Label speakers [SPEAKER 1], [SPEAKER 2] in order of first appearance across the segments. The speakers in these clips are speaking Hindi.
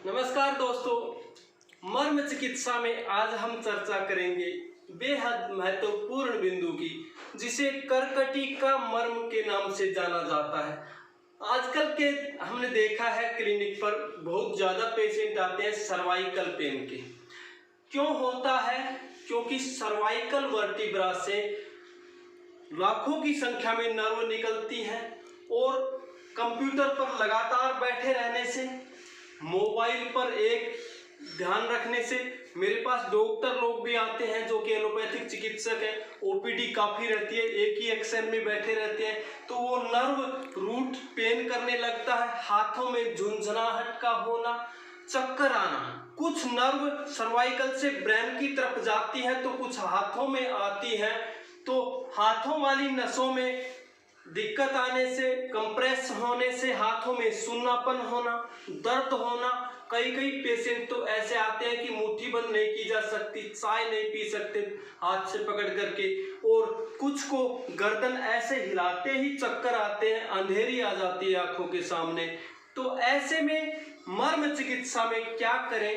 [SPEAKER 1] नमस्कार दोस्तों, मर्म चिकित्सा में आज हम चर्चा करेंगे बेहद महत्वपूर्ण बिंदु की, जिसे कर्कटी का मर्म के नाम से जाना जाता है। आजकल के हमने देखा है क्लिनिक पर बहुत ज़्यादा पेशेंट आते हैं सर्वाइकल पेन के। क्यों होता है? क्योंकि सर्वाइकल वर्टिब्रा से लाखों की संख्या में नर्व निकलती हैं और कंप्यूटर पर लगातार बैठे रहने से, मोबाइल पर एक ध्यान रखने से, मेरे पास डॉक्टर लोग भी आते हैं जो कि एलोपैथिक चिकित्सक है, ओपीडी काफ़ी रहती है, एक ही एक्शन में बैठे रहते हैं, तो वो नर्व रूट पेन करने लगता है, हाथों में झुंझुनाहट का होना, चक्कर आना। कुछ नर्व सर्वाइकल से ब्रेन की तरफ जाती है तो कुछ हाथों में आती है, तो हाथों वाली नसों में दिक्कत आने से, कंप्रेस होने से हाथों में सुन्नापन होना, दर्द होना। कई पेशेंट तो ऐसे आते हैं कि मुट्ठी बंद नहीं की जा सकती, चाय नहीं पी सकते हाथ से पकड़ करके, और कुछ को गर्दन ऐसे हिलाते ही चक्कर आते हैं, अंधेरी आ जाती है आंखों के सामने। तो ऐसे में मर्म चिकित्सा में क्या करें,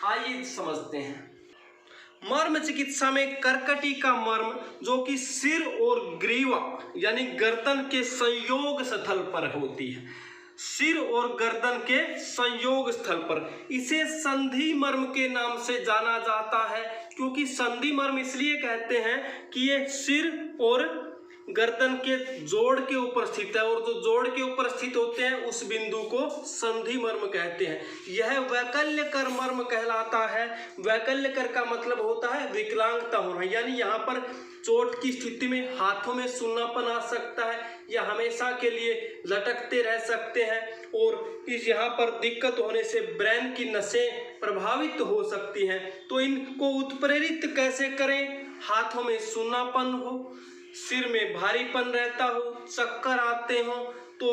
[SPEAKER 1] आइए समझते हैं। मर्म चिकित्सा में कर्कटी का मर्म, जो कि सिर और ग्रीवा यानी गर्दन के संयोग स्थल पर होती है, सिर और गर्दन के संयोग स्थल पर, इसे संधि मर्म के नाम से जाना जाता है। क्योंकि संधि मर्म इसलिए कहते हैं कि ये सिर और गर्दन के जोड़ के ऊपर स्थित है, और जो जोड़ के ऊपर स्थित होते हैं उस बिंदु को संधि मर्म कहते हैं। यह वैकल्यकर मर्म कहलाता है। वैकल्यकर का मतलब होता है विकलांगता होना, यानी यहाँ पर चोट की स्थिति में हाथों में सुन्नापन आ सकता है, या हमेशा के लिए लटकते रह सकते हैं, और इस यहाँ पर दिक्कत होने से ब्रेन की नसें प्रभावित हो सकती हैं। तो इनको उत्प्रेरित कैसे करें? हाथों में सुन्नापन हो, सिर में भारीपन रहता हो, चक्कर आते हो, तो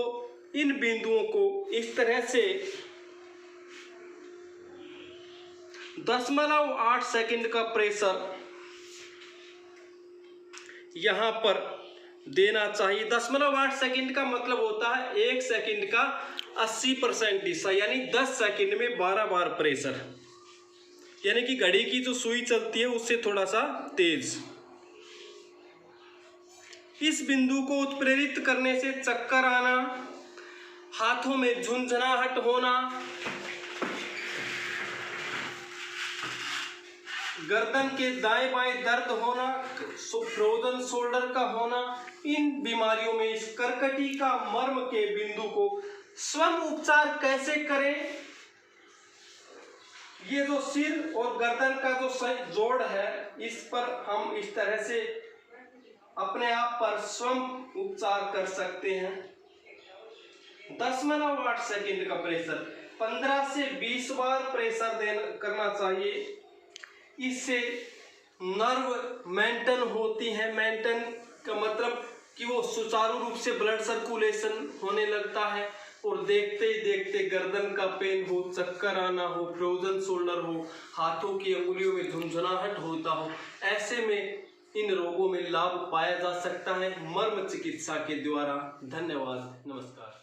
[SPEAKER 1] इन बिंदुओं को इस तरह से 0.8 सेकंड का प्रेशर यहां पर देना चाहिए। 0.8 सेकंड का मतलब होता है 1 सेकंड का 80% हिस्सा, यानी 10 सेकंड में 12 बार प्रेशर, यानी कि घड़ी की जो सुई चलती है उससे थोड़ा सा तेज। इस बिंदु को उत्प्रेरित करने से चक्कर आना, हाथों में झुंझुनाहट होना, गर्दन के दाएं बाएं दर्द होना, फ्रोजन शोल्डर का होना, इन बीमारियों में इस कर्कटी का मर्म के बिंदु को स्वयं उपचार कैसे करें? ये जो सिर और गर्दन का जो जोड़ है, इस पर हम इस तरह से अपने आप पर स्वयं उपचार कर सकते हैं। 0.8 सेकंड का प्रेशर 15 से 20 बार प्रेशर करना चाहिए। इससे नर्व मेंटेन होती है। मेंटेन का मतलब कि वो सुचारू रूप से ब्लड सर्कुलेशन होने लगता है, और देखते ही देखते गर्दन का पेन हो, चक्कर आना हो, फ्रोजन शोल्डर हो, हाथों की अंगुलियों में झुंझुनाहट होता हो, ऐसे में इन रोगों में लाभ पाया जा सकता है मर्म चिकित्सा के द्वारा। धन्यवाद, नमस्कार।